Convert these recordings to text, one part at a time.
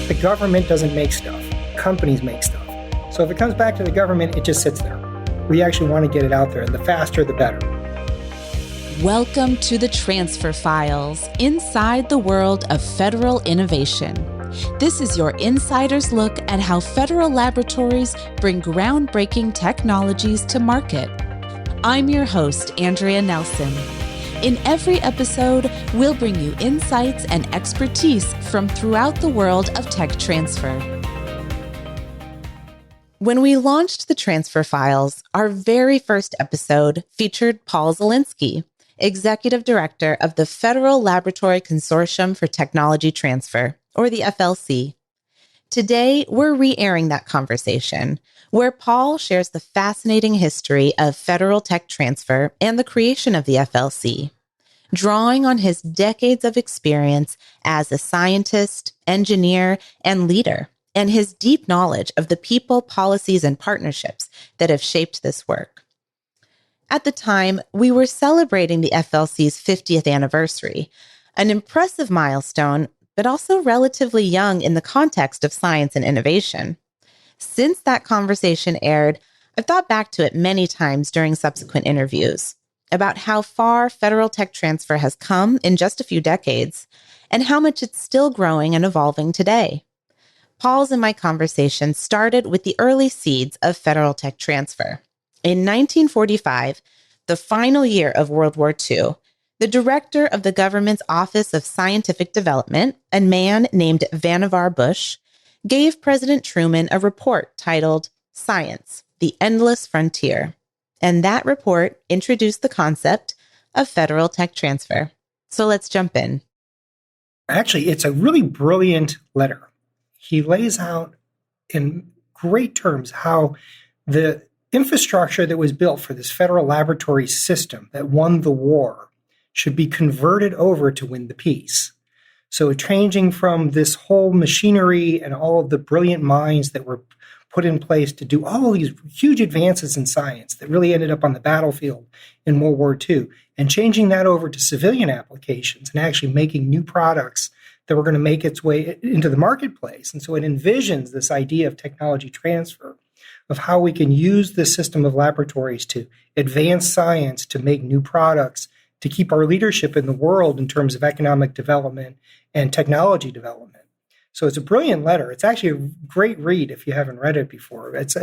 The government doesn't make stuff. Companies make stuff. So if it comes back to the government, it just sits there. We actually want to get it out there, and the faster, the better. Welcome to the Transfer Files, inside the world of federal innovation. This is your insider's look at how federal laboratories bring groundbreaking technologies to market. I'm your host, Andrea Nelson. In every episode, we'll bring you insights and expertise from throughout the world of tech transfer. When we launched the Transfer Files, our very first episode featured Paul Zielinski, Executive Director of the Federal Laboratory Consortium for Technology Transfer, or the FLC. Today, we're re-airing that conversation, where Paul shares the fascinating history of federal tech transfer and the creation of the FLC, drawing on his decades of experience as a scientist, engineer, and leader, and his deep knowledge of the people, policies, and partnerships that have shaped this work. At the time, we were celebrating the FLC's 50th anniversary, an impressive milestone, but also relatively young in the context of science and innovation. Since that conversation aired, I've thought back to it many times during subsequent interviews about how far federal tech transfer has come in just a few decades and how much it's still growing and evolving today. Paul's and my conversation started with the early seeds of federal tech transfer. In 1945, the final year of World War II, the director of the government's Office of Scientific Development, a man named Vannevar Bush, gave President Truman a report titled Science, the Endless Frontier. And that report introduced the concept of federal tech transfer. So let's jump in. Actually, it's a really brilliant letter. He lays out in great terms how the infrastructure that was built for this federal laboratory system that won the war should be converted over to win the peace. So changing from this whole machinery and all of the brilliant minds that were put in place to do all of these huge advances in science that really ended up on the battlefield in World War II, and changing that over to civilian applications and actually making new products that were going to make its way into the marketplace. And so it envisions this idea of technology transfer, of how we can use this system of laboratories to advance science, to make new products, to keep our leadership in the world in terms of economic development and technology development. So it's a brilliant letter. It's actually a great read if you haven't read it before. It's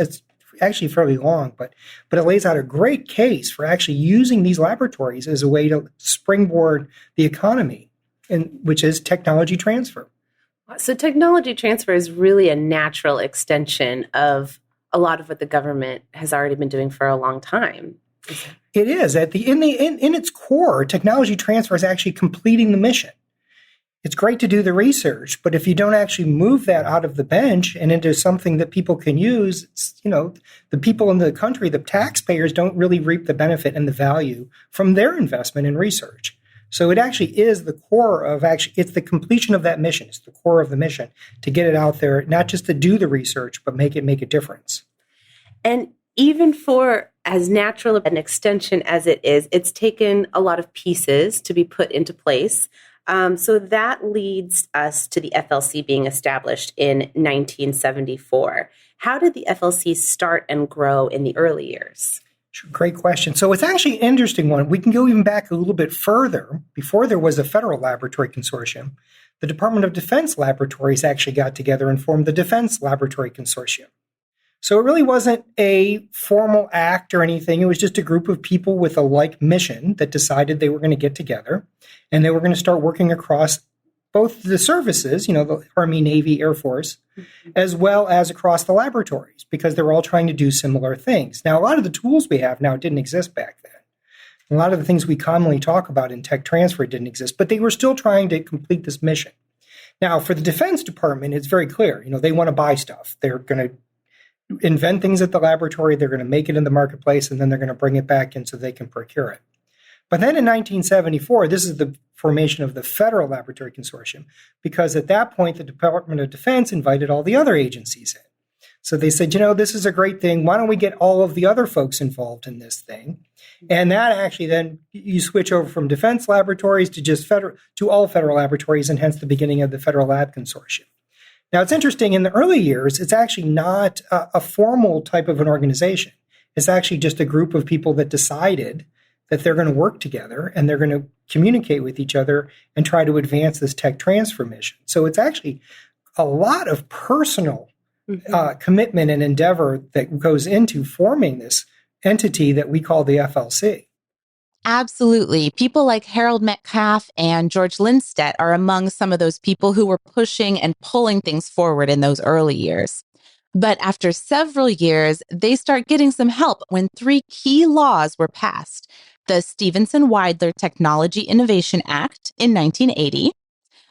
actually fairly long, but it lays out a great case for actually using these laboratories as a way to springboard the economy, which is technology transfer. So technology transfer is really a natural extension of a lot of what the government has already been doing for a long time. It is. In its core, technology transfer is actually completing the mission. It's great to do the research, but if you don't actually move that out of the bench and into something that people can use, the people in the country, the taxpayers, don't really reap the benefit and the value from their investment in research. So it actually is the core of it's the completion of that mission. It's the core of the mission to get it out there, not just to do the research, but make a difference. And even for as natural an extension as it is, it's taken a lot of pieces to be put into place. So that leads us to the FLC being established in 1974. How did the FLC start and grow in the early years? Great question. So it's actually an interesting one. We can go even back a little bit further. Before there was a Federal Laboratory Consortium, the Department of Defense laboratories actually got together and formed the Defense Laboratory Consortium. So it really wasn't a formal act or anything. It was just a group of people with a like mission that decided they were going to get together and they were going to start working across both the services, the Army, Navy, Air Force, as well as across the laboratories, because they were all trying to do similar things. Now, a lot of the tools we have now didn't exist back then. A lot of the things we commonly talk about in tech transfer didn't exist, but they were still trying to complete this mission. Now, for the Defense Department, it's very clear. They want to buy stuff. They're going to invent things at the laboratory, they're going to make it in the marketplace, and then they're going to bring it back in so they can procure it. But then in 1974, this is the formation of the Federal Laboratory Consortium, because at that point, the Department of Defense invited all the other agencies in. So they said, this is a great thing. Why don't we get all of the other folks involved in this thing? And that actually then you switch over from defense laboratories to just to all federal laboratories, and hence the beginning of the Federal Lab Consortium. Now, it's interesting, in the early years, it's actually not a formal type of an organization. It's actually just a group of people that decided that they're going to work together and they're going to communicate with each other and try to advance this tech transfer mission. So it's actually a lot of personal commitment and endeavor that goes into forming this entity that we call the FLC. Absolutely. People like Harold Metcalf and George Lindstedt are among some of those people who were pushing and pulling things forward in those early years. But after several years, they start getting some help when three key laws were passed. The Stevenson-Wydler Technology Innovation Act in 1980.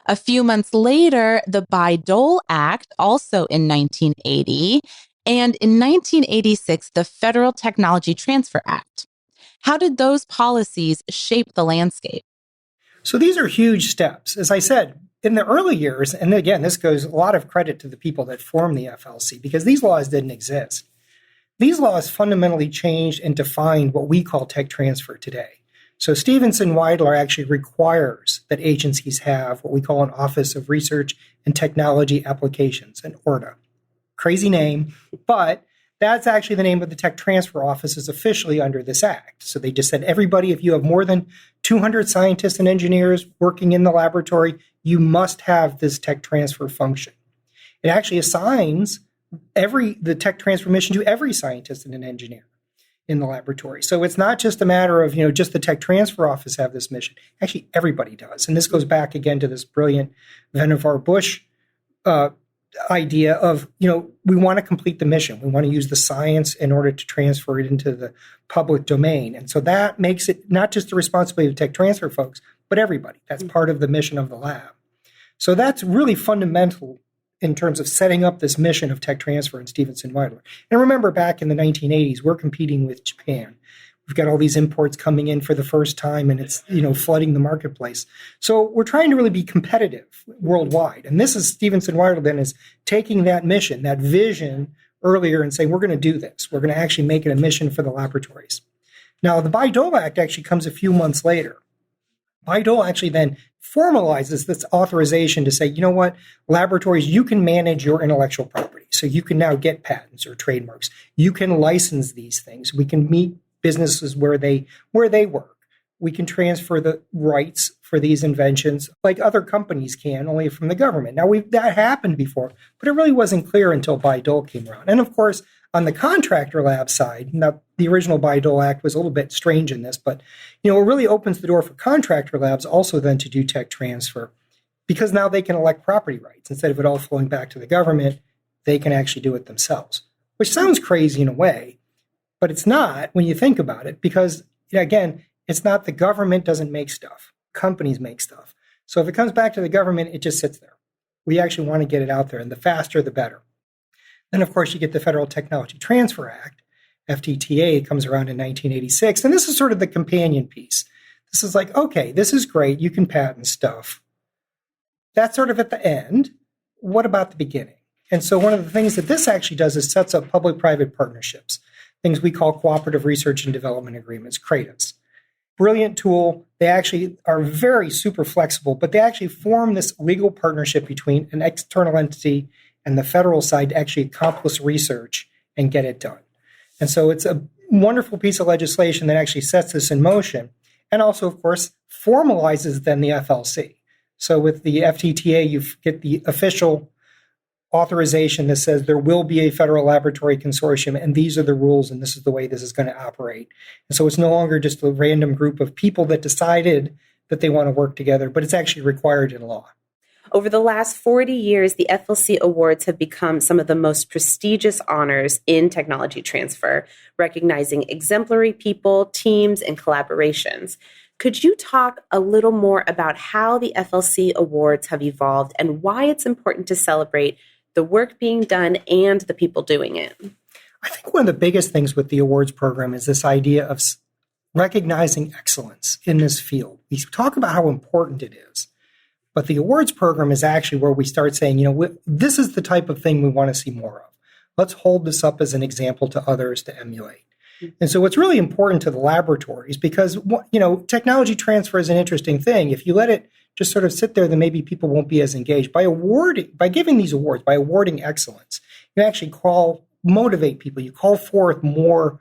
A few months later, the Bayh-Dole Act, also in 1980. And in 1986, the Federal Technology Transfer Act. How did those policies shape the landscape? So these are huge steps. As I said, in the early years, and again, this goes a lot of credit to the people that formed the FLC, because these laws didn't exist. These laws fundamentally changed and defined what we call tech transfer today. So Stevenson-Wydler actually requires that agencies have what we call an Office of Research and Technology Applications, an ORTA. Crazy name, but that's actually the name of the tech transfer office is officially under this act. So they just said, everybody, if you have more than 200 scientists and engineers working in the laboratory, you must have this tech transfer function. It actually assigns the tech transfer mission to every scientist and an engineer in the laboratory. So it's not just a matter of, just the tech transfer office have this mission. Actually, everybody does. And this goes back again to this brilliant Vannevar Bush idea of, we want to complete the mission. We want to use the science in order to transfer it into the public domain. And so that makes it not just the responsibility of tech transfer folks, but everybody. That's part of the mission of the lab. So that's really fundamental in terms of setting up this mission of tech transfer in Stevenson-Wydler. And remember, back in the 1980s, we're competing with Japan. We've got all these imports coming in for the first time, and it's, flooding the marketplace. So we're trying to really be competitive worldwide. And this is Stevenson-Wydler then is taking that mission, that vision earlier and saying, we're going to do this. We're going to actually make it a mission for the laboratories. Now, the Bayh-Dole Act actually comes a few months later. Bayh-Dole actually then formalizes this authorization to say, you know what, laboratories, you can manage your intellectual property. So you can now get patents or trademarks. You can license these things. We can meet businesses where they work. We can transfer the rights for these inventions like other companies can, only from the government. Now, that happened before, but it really wasn't clear until Bayh-Dole came around. And of course, on the contractor lab side, now the original Bayh-Dole Act was a little bit strange in this, but it really opens the door for contractor labs also then to do tech transfer, because now they can elect property rights. Instead of it all flowing back to the government, they can actually do it themselves, which sounds crazy in a way, but it's not when you think about it, because again, it's not the government doesn't make stuff. Companies make stuff. So if it comes back to the government, it just sits there. We actually want to get it out there, and the faster, the better. Then, of course, you get the Federal Technology Transfer Act, FTTA, comes around in 1986. And this is sort of the companion piece. This is like, okay, this is great. You can patent stuff. That's sort of at the end. What about the beginning? And so one of the things that this actually does is sets up public-private partnerships, things we call cooperative research and development agreements, CRADAs. Brilliant tool. They actually are very super flexible, but they actually form this legal partnership between an external entity and the federal side to actually accomplish research and get it done. And so it's a wonderful piece of legislation that actually sets this in motion and also, of course, formalizes then the FLC. So with the FTTA, you get the official authorization that says there will be a Federal Laboratory Consortium, and these are the rules, and this is the way this is going to operate. And so it's no longer just a random group of people that decided that they want to work together, but it's actually required in law. Over the last 40 years, the FLC Awards have become some of the most prestigious honors in technology transfer, recognizing exemplary people, teams, and collaborations. Could you talk a little more about how the FLC Awards have evolved and why it's important to celebrate the work being done and the people doing it? I think one of the biggest things with the awards program is this idea of recognizing excellence in this field. We talk about how important it is. But the awards program is actually where we start saying, this is the type of thing we want to see more of. Let's hold this up as an example to others to emulate. And so it's really important to the laboratories because, technology transfer is an interesting thing. If you let it just sort of sit there, then maybe people won't be as engaged. By giving these awards, by awarding excellence, you actually motivate people. You call forth more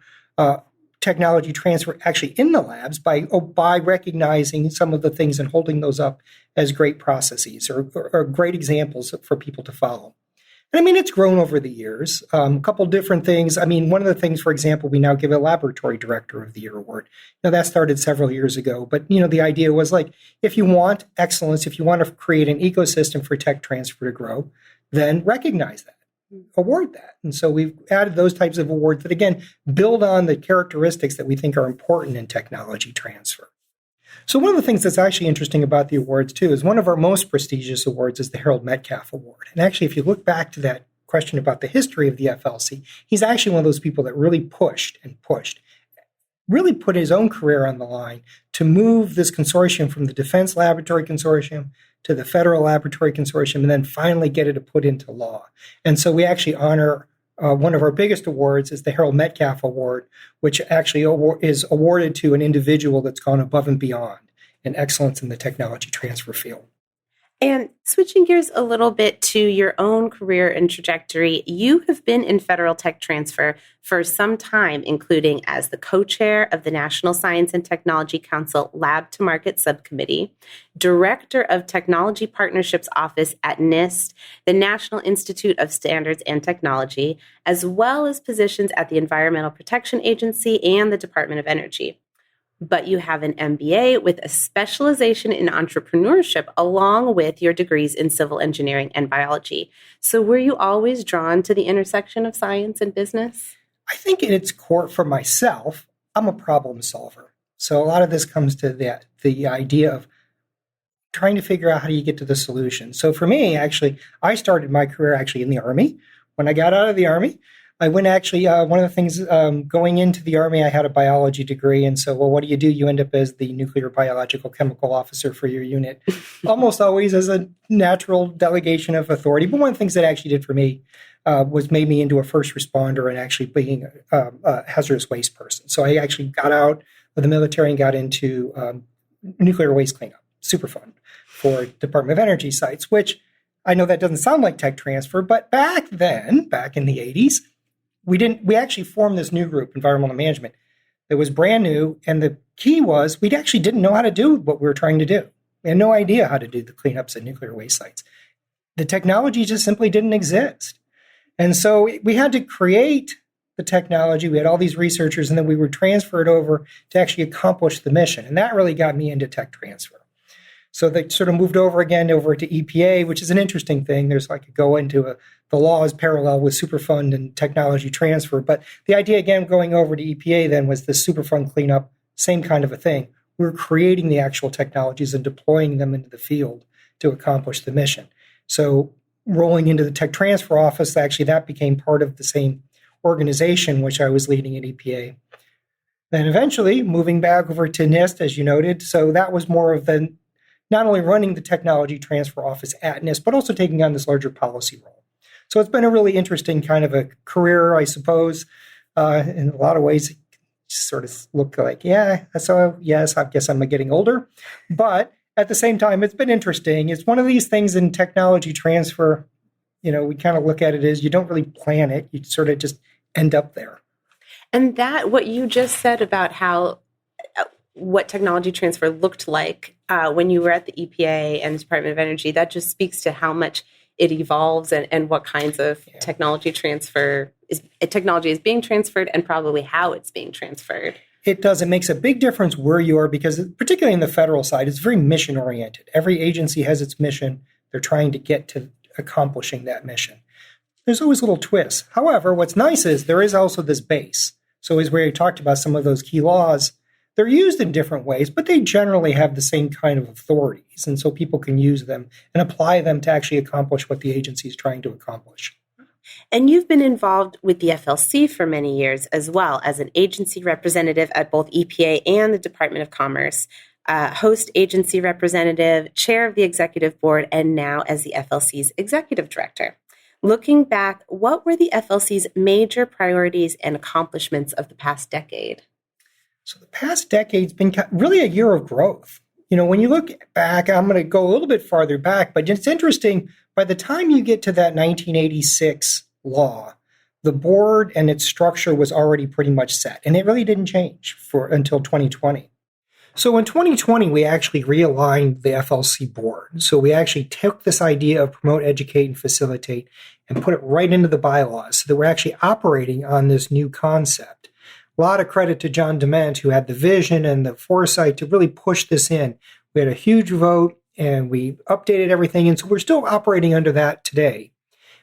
technology transfer actually in the labs by recognizing some of the things and holding those up as great processes or great examples for people to follow. And it's grown over the years. A couple different things. One of the things, for example, we now give a Laboratory Director of the Year award. Now, that started several years ago. But, the idea was if you want excellence, if you want to create an ecosystem for tech transfer to grow, then recognize that, award that. And so we've added those types of awards that, again, build on the characteristics that we think are important in technology transfer. So one of the things that's actually interesting about the awards, too, is one of our most prestigious awards is the Harold Metcalf Award. And actually, if you look back to that question about the history of the FLC, he's actually one of those people that really pushed, really put his own career on the line to move this consortium from the Defense Laboratory Consortium to the Federal Laboratory Consortium, and then finally get it to put into law. And so we actually honor one of our biggest awards is the Harold Metcalf Award, which actually is awarded to an individual that's gone above and beyond in excellence in the technology transfer field. And switching gears a little bit to your own career and trajectory, you have been in federal tech transfer for some time, including as the co-chair of the National Science and Technology Council Lab to Market Subcommittee, Director of Technology Partnerships Office at NIST, the National Institute of Standards and Technology, as well as positions at the Environmental Protection Agency and the Department of Energy. But you have an MBA with a specialization in entrepreneurship, along with your degrees in civil engineering and biology. So were you always drawn to the intersection of science and business? I think in its core, for myself, I'm a problem solver. So a lot of this comes to the idea of trying to figure out how do you get to the solution. So for me, actually, I started my career actually in the Army. When I got out of the Army, I went actually, one of the things going into the Army, I had a biology degree. And so, what do? You end up as the nuclear biological chemical officer for your unit, almost always as a natural delegation of authority. But one of the things that actually did for me was made me into a first responder and actually being a hazardous waste person. So I actually got out of the military and got into nuclear waste cleanup. Super fun for Department of Energy sites, which I know that doesn't sound like tech transfer, but back then, back in the 80s, we actually formed this new group, environmental management, that was brand new. And the key was we actually didn't know how to do what we were trying to do. We had no idea how to do the cleanups at nuclear waste sites. The technology just simply didn't exist. And so we had to create the technology. We had all these researchers, and then we were transferred over to actually accomplish the mission. And that really got me into tech transfer. So they sort of moved over to EPA, which is an interesting thing. There's the law is parallel with Superfund and technology transfer. But the idea, again, going over to EPA then was the Superfund cleanup, same kind of a thing. We're creating the actual technologies and deploying them into the field to accomplish the mission. So rolling into the tech transfer office, actually that became part of the same organization, which I was leading at EPA. Then eventually moving back over to NIST, as you noted. So that was more of not only running the technology transfer office at NIST, but also taking on this larger policy role. So it's been a really interesting kind of a career, I suppose. In a lot of ways, it sort of look like, yes, I guess I'm getting older. But at the same time, it's been interesting. It's one of these things in technology transfer, we kind of look at it as you don't really plan it. You sort of just end up there. And that, what you just said about what technology transfer looked like when you were at the EPA and the Department of Energy, that just speaks to how much it evolves and what kinds of technology is being transferred and probably how it's being transferred. It does. It makes a big difference where you are because particularly in the federal side, it's very mission oriented. Every agency has its mission. They're trying to get to accomplishing that mission. There's always little twists. However, what's nice is there is also this base. So as we talked about some of those key laws, they're used in different ways, but they generally have the same kind of authorities. And so people can use them and apply them to actually accomplish what the agency is trying to accomplish. And you've been involved with the FLC for many years as well as an agency representative at both EPA and the Department of Commerce, host agency representative, chair of the executive board, and now as the FLC's executive director. Looking back, what were the FLC's major priorities and accomplishments of the past decade? So the past decade's been really a year of growth. When you look back, I'm going to go a little bit farther back, but it's interesting, by the time you get to that 1986 law, the board and its structure was already pretty much set, and it really didn't change until 2020. So in 2020, we actually realigned the FLC board. So we actually took this idea of promote, educate, and facilitate and put it right into the bylaws so that we're actually operating on this new concept. A lot of credit to John Dement, who had the vision and the foresight to really push this in. We had a huge vote and we updated everything. And so we're still operating under that today,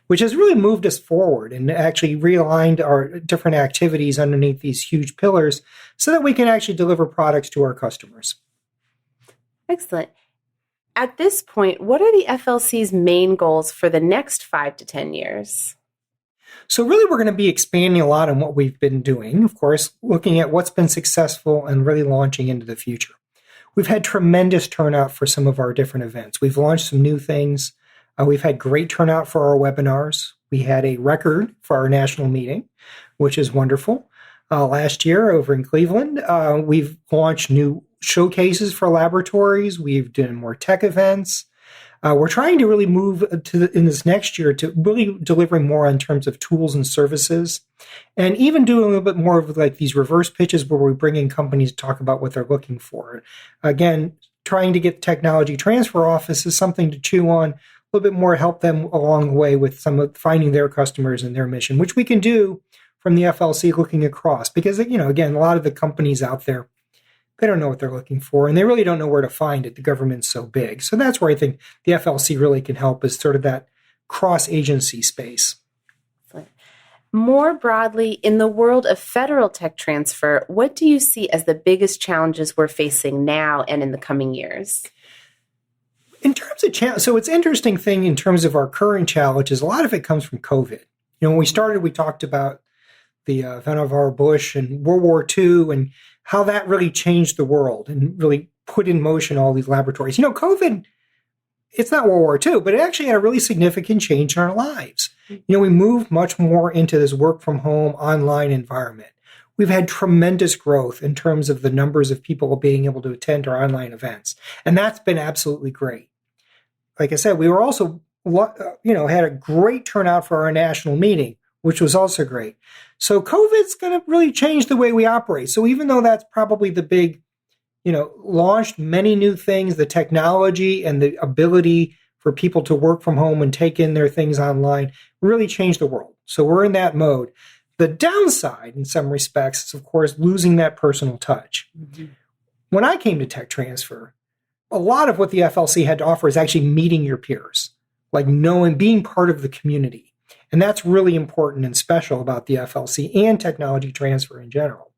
which has really moved us forward and actually realigned our different activities underneath these huge pillars so that we can actually deliver products to our customers. Excellent. At this point, what are the FLC's main goals for the next 5 to 10 years? So really, we're going to be expanding a lot on what we've been doing, of course, looking at what's been successful and really launching into the future. We've had tremendous turnout for some of our different events. We've launched some new things. We've had great turnout for our webinars. We had a record for our national meeting, which is wonderful. Last year over in Cleveland, we've launched new showcases for laboratories. We've done more tech events. We're trying to really move in this next year to really delivering more in terms of tools and services, and even doing a little bit more of like these reverse pitches where we bring in companies to talk about what they're looking for. Again, trying to get technology transfer office is something to chew on, a little bit more help them along the way with some of finding their customers and their mission, which we can do from the FLC looking across. Because, again, a lot of the companies out there, they don't know what they're looking for, and they really don't know where to find it. The government's so big. So that's where I think the FLC really can help, is sort of that cross-agency space. More broadly, in the world of federal tech transfer, what do you see as the biggest challenges we're facing now and in the coming years? In terms of challenge, so it's an interesting thing in terms of our current challenges. A lot of it comes from COVID. When we started, we talked about the Vannevar Bush and World War II and how that really changed the world and really put in motion all these laboratories. COVID, it's not World War II, but it actually had a really significant change in our lives. We moved much more into this work from home online environment. We've had tremendous growth in terms of the numbers of people being able to attend our online events. And that's been absolutely great. Like I said, we were also, had a great turnout for our national meeting, which was also great. So COVID's going to really change the way we operate. So even though that's probably the big, launched many new things, the technology and the ability for people to work from home and take in their things online really changed the world. So we're in that mode. The downside, in some respects, is, of course, losing that personal touch. Mm-hmm. When I came to tech transfer, a lot of what the FLC had to offer is actually meeting your peers, like knowing, being part of the community. And that's really important and special about the FLC and technology transfer in general.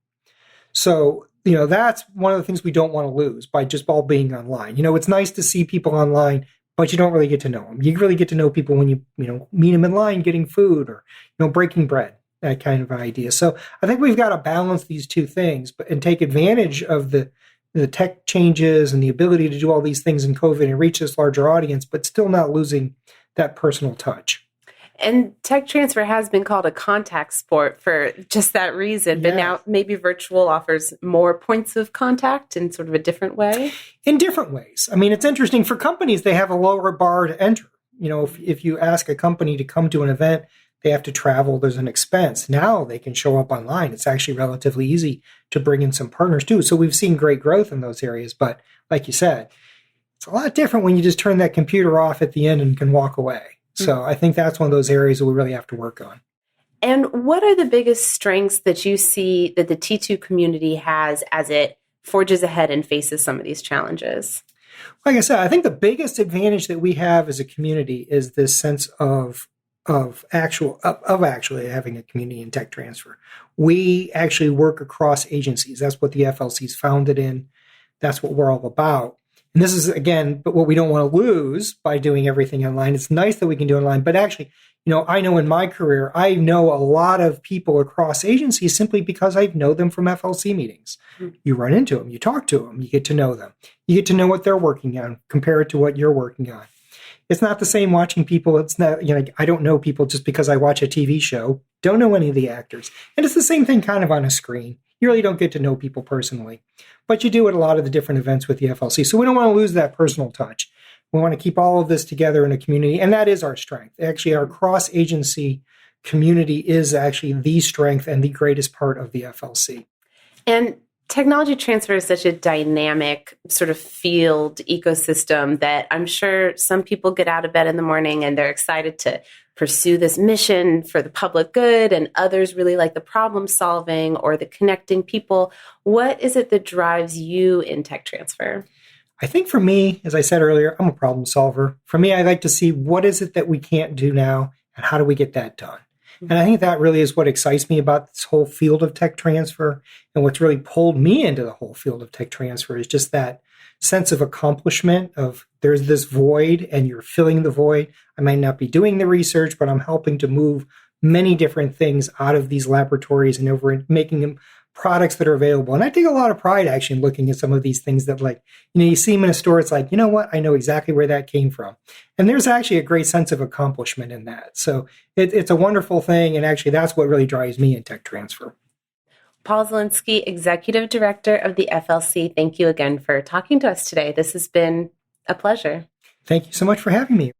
So, that's one of the things we don't want to lose by just all being online. It's nice to see people online, but you don't really get to know them. You really get to know people when you meet them in line getting food or, breaking bread, that kind of idea. So I think we've got to balance these two things and take advantage of the tech changes and the ability to do all these things in COVID and reach this larger audience, but still not losing that personal touch. And tech transfer has been called a contact sport for just that reason, but now maybe virtual offers more points of contact in sort of a different way? In different ways. I mean, it's interesting. For companies, they have a lower bar to enter. If you ask a company to come to an event, they have to travel. There's an expense. Now they can show up online. It's actually relatively easy to bring in some partners too. So we've seen great growth in those areas. But like you said, it's a lot different when you just turn that computer off at the end and can walk away. So I think that's one of those areas that we really have to work on. And what are the biggest strengths that you see that the T2 community has as it forges ahead and faces some of these challenges? Like I said, I think the biggest advantage that we have as a community is this sense of actually having a community in tech transfer. We actually work across agencies. That's what the FLC is founded in. That's what we're all about. And this is, again, but what we don't want to lose by doing everything online. It's nice that we can do online, but actually, I know in my career, I know a lot of people across agencies simply because I know them from FLC meetings. Mm-hmm. You run into them, you talk to them, you get to know them. You get to know what they're working on, compare it to what you're working on. It's not the same watching people. It's not, I don't know people just because I watch a TV show. Don't know any of the actors. And it's the same thing kind of on a screen. You really don't get to know people personally. But you do at a lot of the different events with the FLC. So we don't want to lose that personal touch. We want to keep all of this together in a community. And that is our strength. Actually, our cross-agency community is actually the strength and the greatest part of the FLC. And technology transfer is such a dynamic sort of field ecosystem that I'm sure some people get out of bed in the morning and they're excited to pursue this mission for the public good, and others really like the problem solving or the connecting people. What is it that drives you in tech transfer? I think for me, as I said earlier, I'm a problem solver. For me, I like to see what is it that we can't do now and how do we get that done? And I think that really is what excites me about this whole field of tech transfer. And what's really pulled me into the whole field of tech transfer is just that sense of accomplishment of there's this void and you're filling the void. I might not be doing the research, but I'm helping to move many different things out of these laboratories and over and making them products that are available. And I take a lot of pride actually in looking at some of these things that you see them in a store. It's like, you know what? I know exactly where that came from. And there's actually a great sense of accomplishment in that. So it's a wonderful thing. And actually that's what really drives me in tech transfer. Paul Zielinski, Executive Director of the FLC. Thank you again for talking to us today. This has been a pleasure. Thank you so much for having me.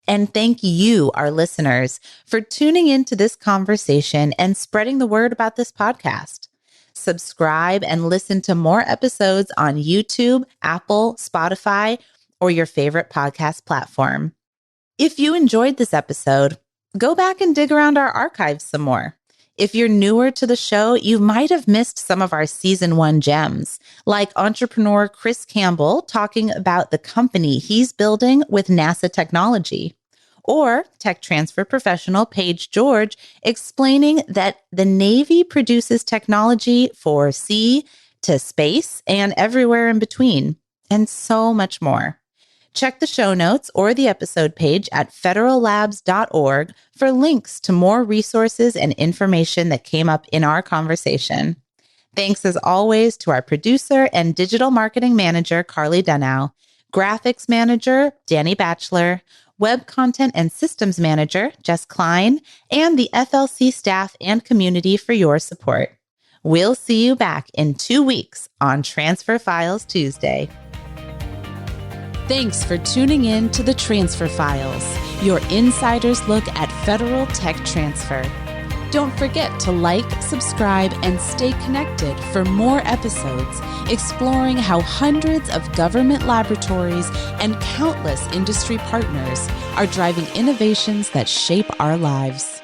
And thank you, our listeners, for tuning into this conversation and spreading the word about this podcast. Subscribe and listen to more episodes on YouTube, Apple, Spotify, or your favorite podcast platform. If you enjoyed this episode, go back and dig around our archives some more. If you're newer to the show, you might have missed some of our season 1 gems, like entrepreneur Chris Campbell talking about the company he's building with NASA technology, or tech transfer professional Paige George explaining that the Navy produces technology for sea to space and everywhere in between, and so much more. Check the show notes or the episode page at federallabs.org for links to more resources and information that came up in our conversation. Thanks as always to our producer and digital marketing manager, Carly Dunow, graphics manager, Danny Batchelor, web content and systems manager, Jess Klein, and the FLC staff and community for your support. We'll see you back in 2 weeks on Transfer Files Tuesday. Thanks for tuning in to the Transfer Files, your insider's look at federal tech transfer. Don't forget to like, subscribe, and stay connected for more episodes exploring how hundreds of government laboratories and countless industry partners are driving innovations that shape our lives.